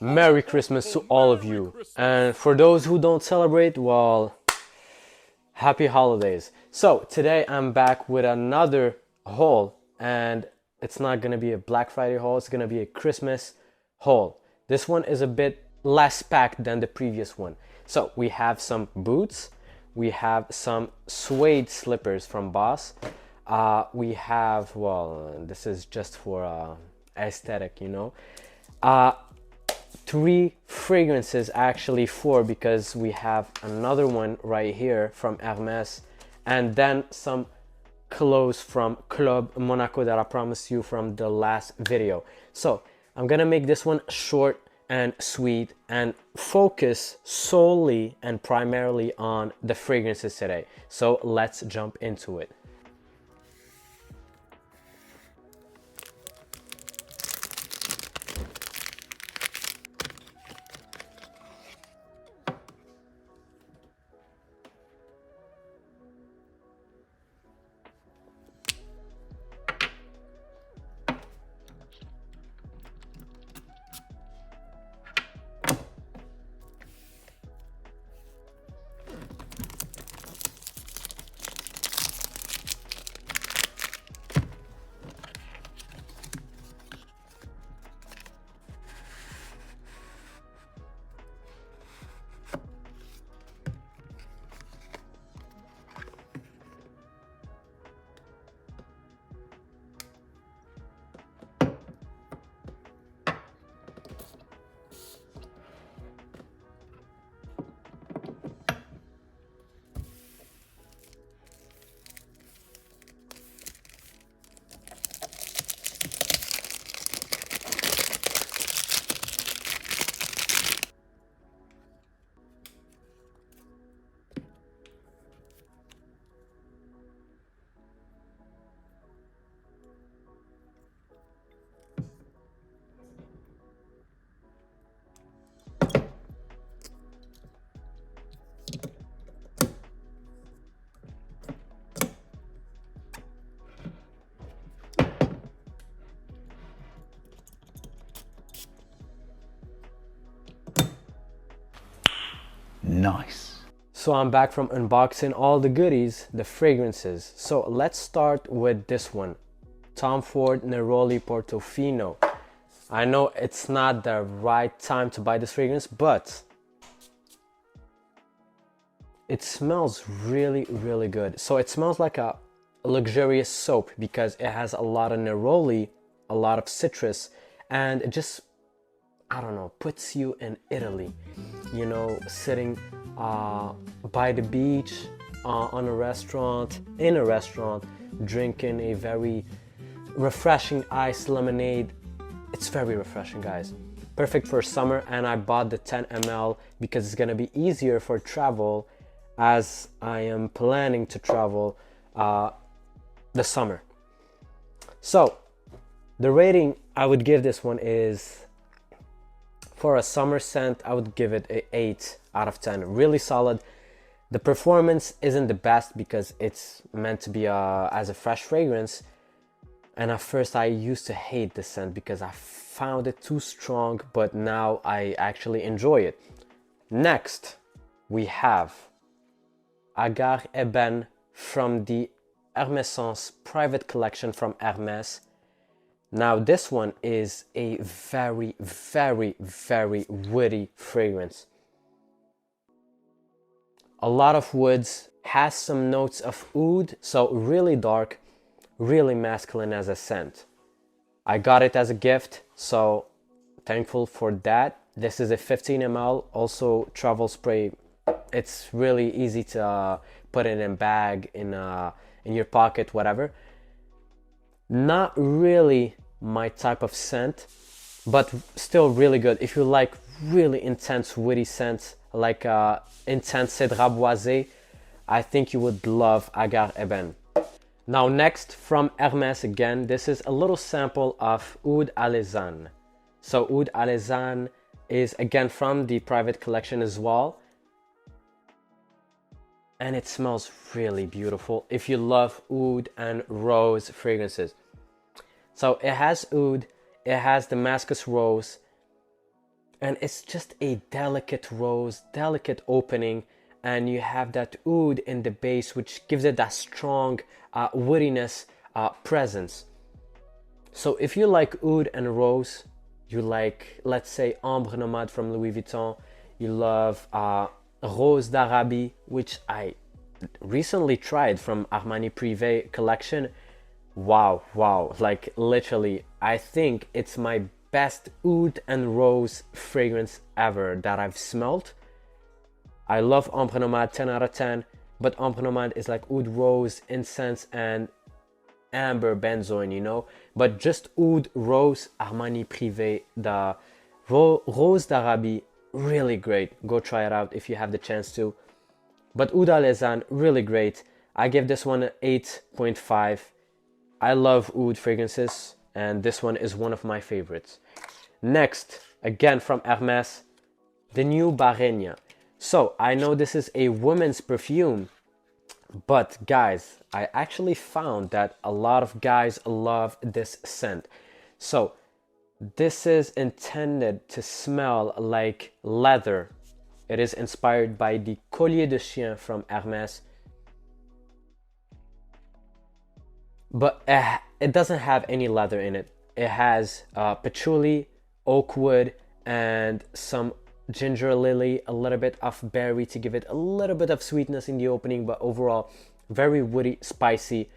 Merry Christmas to all of you. And for those who don't celebrate, well, happy holidays. So today I'm back with another haul, and it's not gonna be a Black Friday haul, it's gonna be a Christmas haul. This one is a bit less packed than the previous one. So we have some boots, we have some suede slippers from Boss. We have, well, this is just for aesthetic, you know. 3 fragrances, actually 4, because we have another one right here from Hermès, and then some clothes from Club Monaco that I promised you from the last video. So I'm gonna make this one short and sweet and focus solely and primarily on the fragrances today. So let's jump into it. Nice. So I'm back from unboxing all the goodies, the fragrances. So let's start with this one, Tom Ford Neroli Portofino. I know it's not the right time to buy this fragrance, but it smells really, really good. So it smells like a luxurious soap because it has a lot of neroli, a lot of citrus, and it just, I don't know, puts you in Italy, you know, sitting by the beach, in a restaurant, drinking a very refreshing iced lemonade. It's very refreshing, guys. Perfect for summer, and I bought the 10 ml because it's gonna be easier for travel, as I am planning to travel the summer. So the rating I would give this one is, for a summer scent, I would give it an 8 out of 10. Really solid. The performance isn't the best because it's meant to be as a fresh fragrance. And at first I used to hate the scent because I found it too strong, but now I actually enjoy it. Next, we have Agar Ébène from the Hermessence private collection from Hermès. Now this one is a very, very, very woody fragrance. A lot of woods, has some notes of oud, so really dark, really masculine as a scent. I got it as a gift, so thankful for that. This is a 15 ml, also travel spray. It's really easy to put it in a bag, in your pocket, whatever. Not really my type of scent, but still really good. If you like really intense woody scents, like intense cèdre boisé, I think you would love Agar Ébène. Now next, from Hermès again, this is a little sample of Oud Alezan. So Oud Alezan is again from the private collection as well, and it smells really beautiful if you love oud and rose fragrances. So it has oud, it has Damascus rose, and it's just a delicate rose, delicate opening, and you have that oud in the base, which gives it that strong woodiness presence. So if you like oud and rose, you like, let's say, Ambre Nomade from Louis Vuitton, you love Rose d'Arabie, which I recently tried from Armani Privé collection. Wow, like literally, I think it's my best oud and rose fragrance ever that I've smelled. I love Ambre Nomade, 10 out of 10, but Ambre Nomade is like oud, rose, incense, and amber benzoin, you know. But just oud, rose, Armani Privé, the Rose d'Arabie, really great. Go try it out if you have the chance to. But Oud Alezan, really great. I give this one an 8.5. I love oud fragrances, and this one is one of my favorites. Next, again from Hermès, the new Barenia. So I know this is a woman's perfume, but guys, I actually found that a lot of guys love this scent. So this is intended to smell like leather. It is inspired by the Collier de Chien from Hermès. But it doesn't have any leather in it. It has patchouli, oak wood, and some ginger lily, a little bit of berry to give it a little bit of sweetness in the opening, but overall very woody, spicy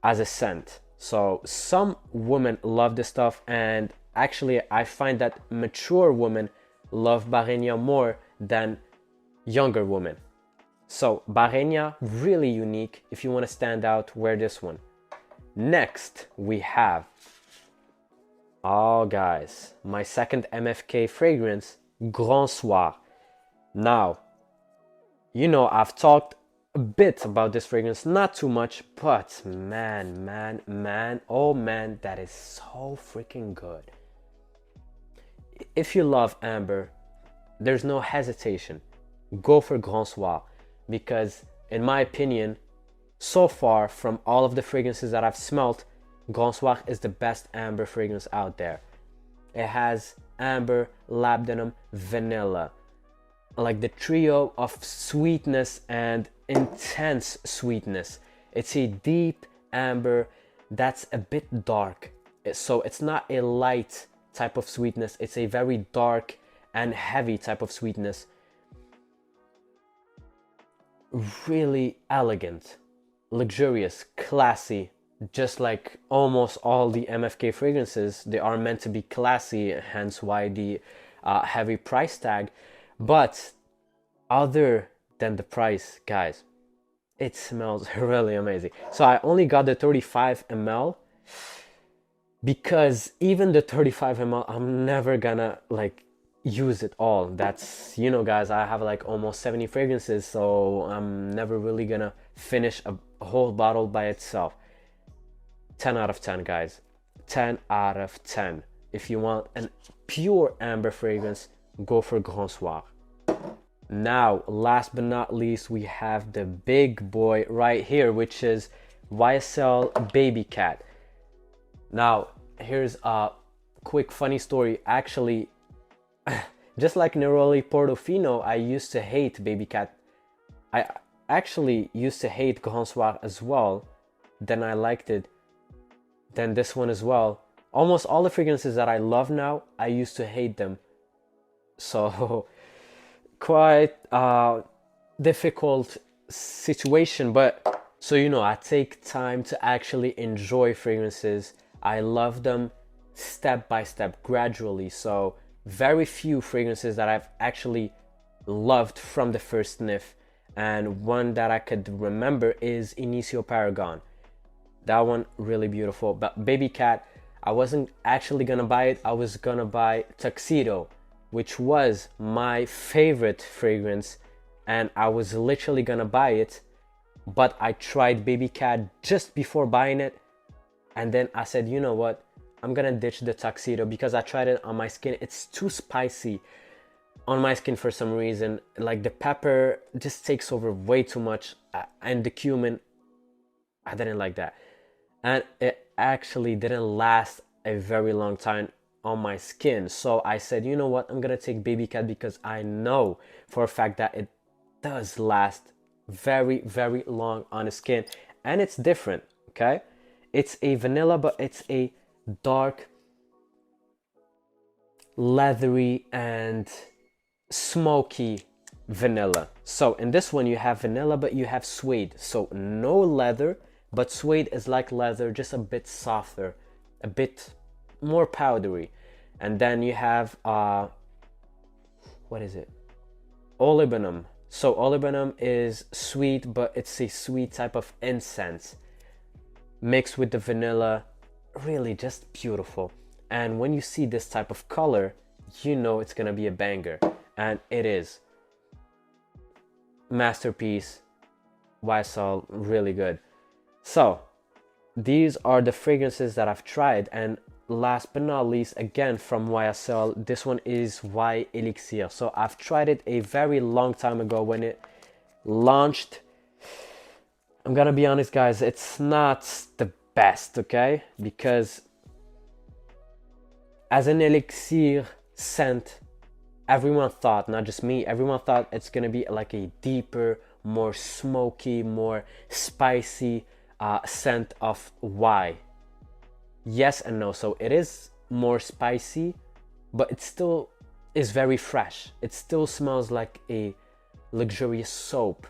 as a scent. So some women love this stuff, and actually I find that mature women love Barenia more than younger women. So Barenia, really unique. If you want to stand out, wear this one. Next we have, oh guys, my second MFK fragrance, Grand Soir. Now, you know, I've talked a bit about this fragrance, not too much, but man, oh man, that is so freaking good. If you love amber, there's no hesitation. Go for Grand Soir, because in my opinion, so far from all of the fragrances that I've smelt, Grand Soir is the best amber fragrance out there. It has amber, labdanum, vanilla, like the trio of sweetness and intense sweetness. It's a deep amber that's a bit dark, so it's not a light type of sweetness, it's a very dark and heavy type of sweetness. Really elegant, luxurious, classy. Just like almost all the MFK fragrances, they are meant to be classy, hence why the heavy price tag. But other than the price, guys, it smells really amazing. So I only got the 35 ml because even the 35 ml, I'm never gonna like use it all. That's, you know guys, I have like almost 70 fragrances, so I'm never really gonna finish a whole bottle by itself. 10 out of 10, guys. 10 out of 10. If you want a pure amber fragrance, go for Grand Soir. Now, last but not least, we have the big boy right here, which is YSL Babycat. Now, here's a quick funny story. Actually, just like Neroli Portofino, I used to hate Babycat. I actually used to hate Grand Soir as well. Then I liked it. Then this one as well. Almost all the fragrances that I love now, I used to hate them. So quite difficult situation, but so you know, I take time to actually enjoy fragrances. I love them step by step, gradually. So very few fragrances that I've actually loved from the first sniff, and one that I could remember is Inicio Paragon. That one really beautiful. But Babycat, I wasn't actually gonna buy it. I was gonna buy Tuxedo, which was my favorite fragrance, and I was literally gonna buy it, but I tried Babycat just before buying it, and then I said, you know what, I'm gonna ditch the Tuxedo because I tried it on my skin. It's too spicy on my skin for some reason. Like the pepper just takes over way too much, and the cumin, I didn't like that. And it actually didn't last a very long time. on my skin. So I said, you know what, I'm gonna take Babycat because I know for a fact that it does last very, very long on the skin, and it's different. Okay, it's a vanilla, but it's a dark leathery and smoky vanilla. So in this one you have vanilla, but you have suede, so no leather, but suede is like leather, just a bit softer, a bit more powdery. And then you have what is it, olibanum. So olibanum is sweet, but it's a sweet type of incense mixed with the vanilla. Really just beautiful. And when you see this type of color, you know it's gonna be a banger, and it is. Masterpiece, YSL, really good. So these are the fragrances that I've tried, and last but not least, again from YSL, this one is Y L'Élixir. So I've tried it a very long time ago when it launched. I'm gonna be honest, guys, it's not the best, okay? Because as an elixir scent, everyone thought, not just me, everyone thought it's gonna be like a deeper, more smoky, more spicy scent of Y. Yes and no. So it is more spicy, but it still is very fresh. It still smells like a luxurious soap.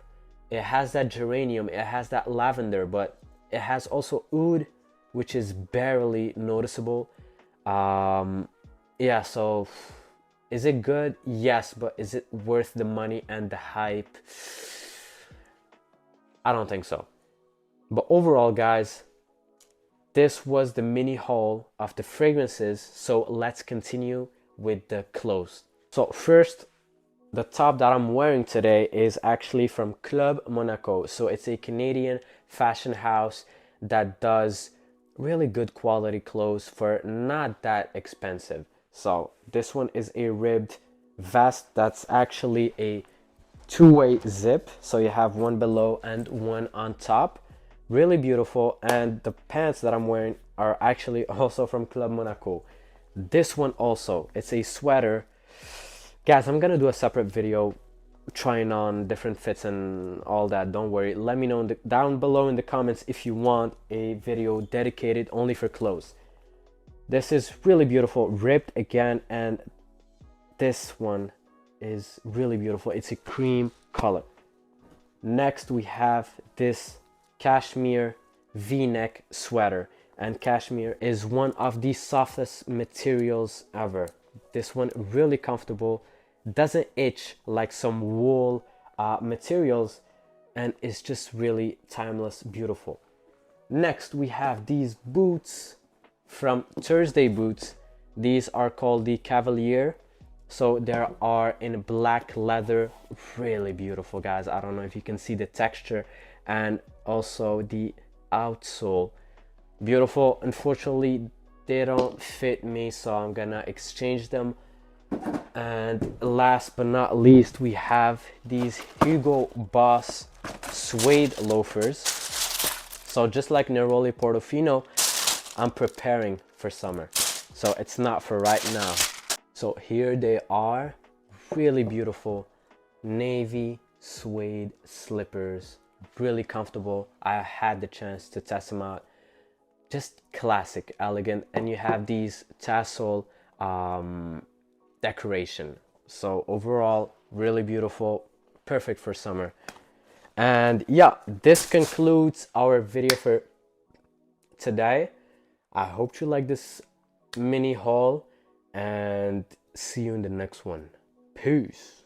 It has that geranium, it has that lavender, but it has also oud, which is barely noticeable. Yeah, so is it good? Yes, but is it worth the money and the hype? I don't think so. But overall, guys, this was the mini haul of the fragrances. So let's continue with the clothes. So first, the top that I'm wearing today is actually from Club Monaco. So it's a Canadian fashion house that does really good quality clothes for not that expensive. So this one is a ribbed vest that's actually a two-way zip. So you have one below and one on top. Really beautiful. And the pants that I'm wearing are actually also from Club Monaco. This one also, it's a sweater. Guys, I'm gonna do a separate video trying on different fits and all that. Don't worry, let me know down below in the comments if you want a video dedicated only for clothes. This is really beautiful, ripped again, and this one is really beautiful. It's a cream color. Next we have this cashmere v-neck sweater, and cashmere is one of the softest materials ever. This one really comfortable, doesn't itch like some wool materials, and it's just really timeless, beautiful. Next we have these boots from Thursday Boots. These are called the Cavalier. So they are in black leather, really beautiful, guys. I don't know if you can see the texture, and also the outsole, beautiful. Unfortunately they don't fit me, so I'm gonna exchange them. And last but not least, we have these Hugo Boss suede loafers. So just like Neroli Portofino, I'm preparing for summer, so it's not for right now. So here they are, really beautiful navy suede slippers, really comfortable. I had the chance to test them out, just classic, elegant. And you have these tassel decoration. So overall, really beautiful, perfect for summer. And yeah, this concludes our video for today. I hope you like this mini haul, and see you in the next one. Peace.